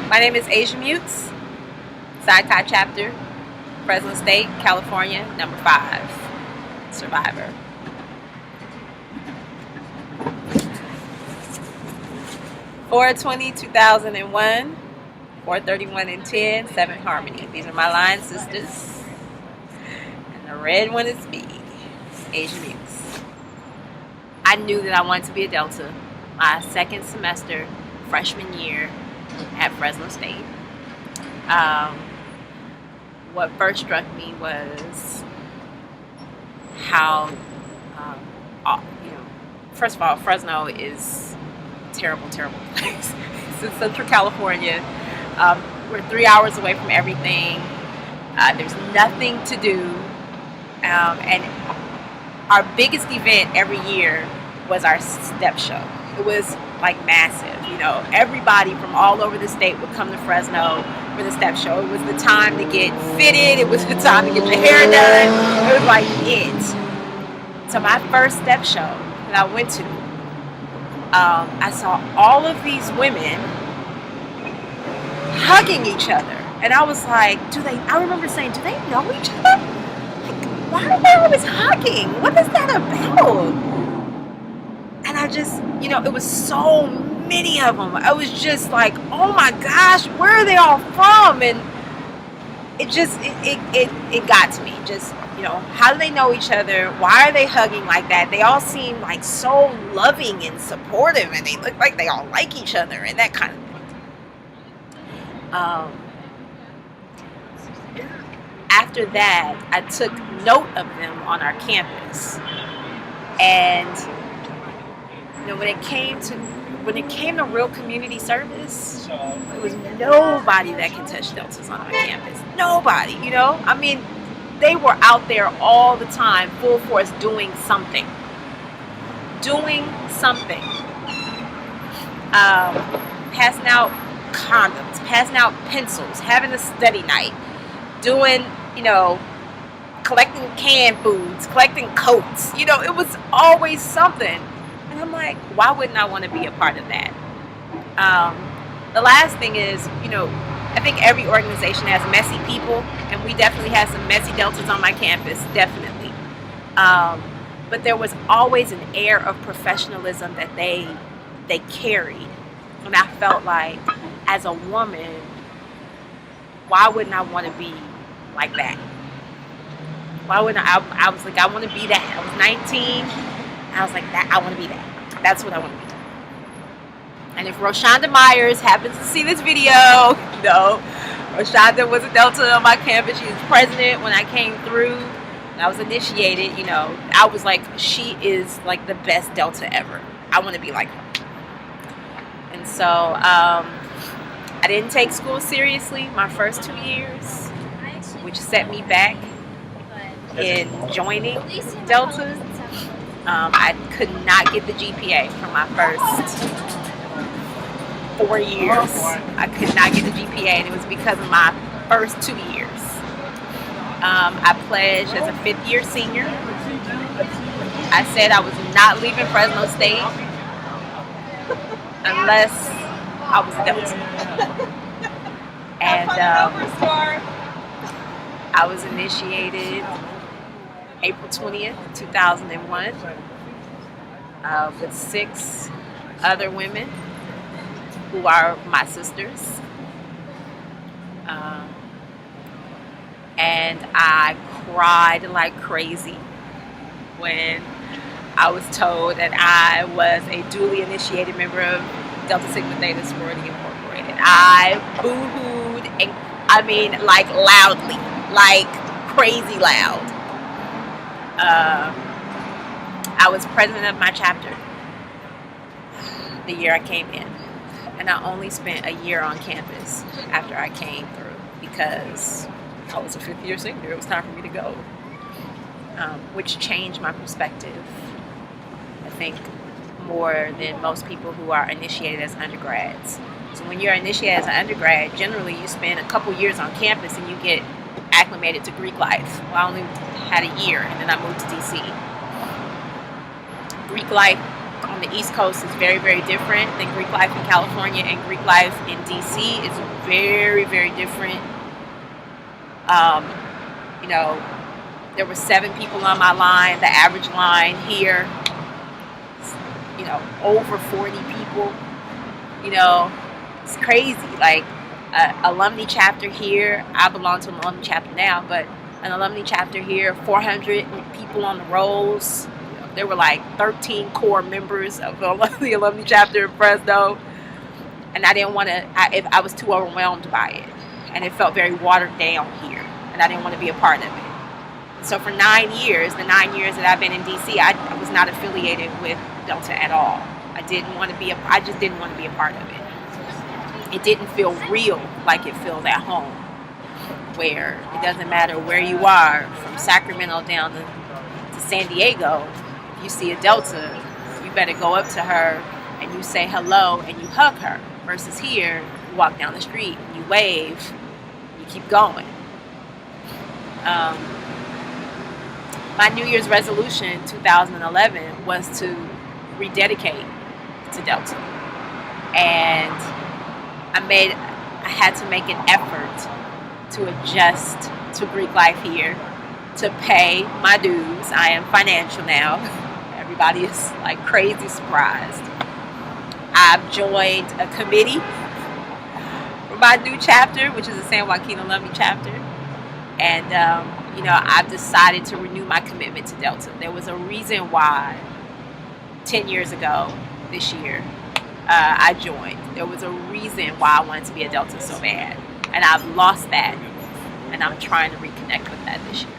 My name is Ajia Meux, Psi Chi chapter, Fresno State, California, number 5, survivor. Four 2001, 431 and 10, 7 harmony. These are my line sisters. And the red one is me, Ajia Meux. I knew that I wanted to be a Delta my second semester, freshman year at Fresno State. What first struck me was how, first of all, Fresno is a terrible place. It's in Central California. We're 3 hours away from everything. There's nothing to do. And our biggest event every year was our step show. It was like massive. Everybody from all over the state would come to Fresno for the step show. It was the time to get fitted. It was the time to get your hair done. It was like it. So my first step show that I went to, I saw all of these women hugging each other. And I was like, I remember saying, do they know each other? Like, why are they always hugging? What is that about? And I just, it was so many of them. I was just like, oh my gosh, where are they all from? And it just, it got to me. Just, how do they know each other? Why are they hugging like that? They all seem like so loving and supportive, and they look like they all like each other and that kind of thing. After that, I took note of them on our campus. And when it came to real community service, there was nobody that can touch Deltas on our campus. Nobody, I mean, they were out there all the time, full force, doing something. Passing out condoms, passing out pencils, having a study night, doing, collecting canned foods, collecting coats. It was always something. And I'm like, why wouldn't I want to be a part of that? The last thing is, I think every organization has messy people, and we definitely had some messy Deltas on my campus, definitely. But there was always an air of professionalism that they carried. And I felt like, as a woman, why wouldn't I want to be like that? Why wouldn't I was like, I want to be that. I was 19. I was like, I want to be that. That's what I want to be. And if Roshonda Myers happens to see this video, Roshonda was a Delta on my campus. She was president when I came through. And I was initiated, I was like, she is like the best Delta ever. I want to be like her. And so I didn't take school seriously my first 2 years, which set me back in joining Delta. I could not get the GPA for my first 4 years. I could not get the GPA, and it was because of my first 2 years. I pledged as a 5th-year senior. I said I was not leaving Fresno State unless I was a Delta. And I was initiated April 20th, 2001, with 6 other women who are my sisters. And I cried like crazy when I was told that I was a duly initiated member of Delta Sigma Theta Sorority Incorporated. I boo-hooed, and I mean, like loudly, like crazy loud. I was president of my chapter the year I came in, and I only spent a year on campus after I came through because I was a 5th-year senior. It was time for me to go, which changed my perspective, I think, more than most people who are initiated as undergrads. So when you're initiated as an undergrad, generally you spend a couple years on campus and you get acclimated to Greek life. Well, I only had a year, and then I moved to DC. Greek life on the East Coast is very, very different than Greek life in California, and Greek life in DC is very, very different. You know, there were 7 people on my line. The average line here, you know, over 40 people. You know, it's crazy. Like, alumni chapter here, I belong to an alumni chapter now, but an alumni chapter here, 400 people on the rolls. There were like 13 core members of the alumni chapter in Fresno, and I didn't want to. I was too overwhelmed by it, and it felt very watered down here, and I didn't want to be a part of it. So for 9 years, the 9 years that I've been in DC, I was not affiliated with Delta at all. I didn't want to be. I just didn't want to be a part of it. It didn't feel real like it feels at home, where it doesn't matter where you are, from Sacramento down to San Diego. You see a Delta, you better go up to her and you say hello and you hug her. Versus here, you walk down the street, you wave, you keep going. My New Year's resolution 2011 was to rededicate to Delta. And I had to make an effort to adjust to Greek life here, to pay my dues. I am financial now. Everybody is like crazy surprised. I've joined a committee for my new chapter, which is the San Joaquin Alumni chapter. And, you know, I've decided to renew my commitment to Delta. There was a reason why 10 years ago this year I joined. There was a reason why I wanted to be a Delta so bad. And I've lost that. And I'm trying to reconnect with that this year.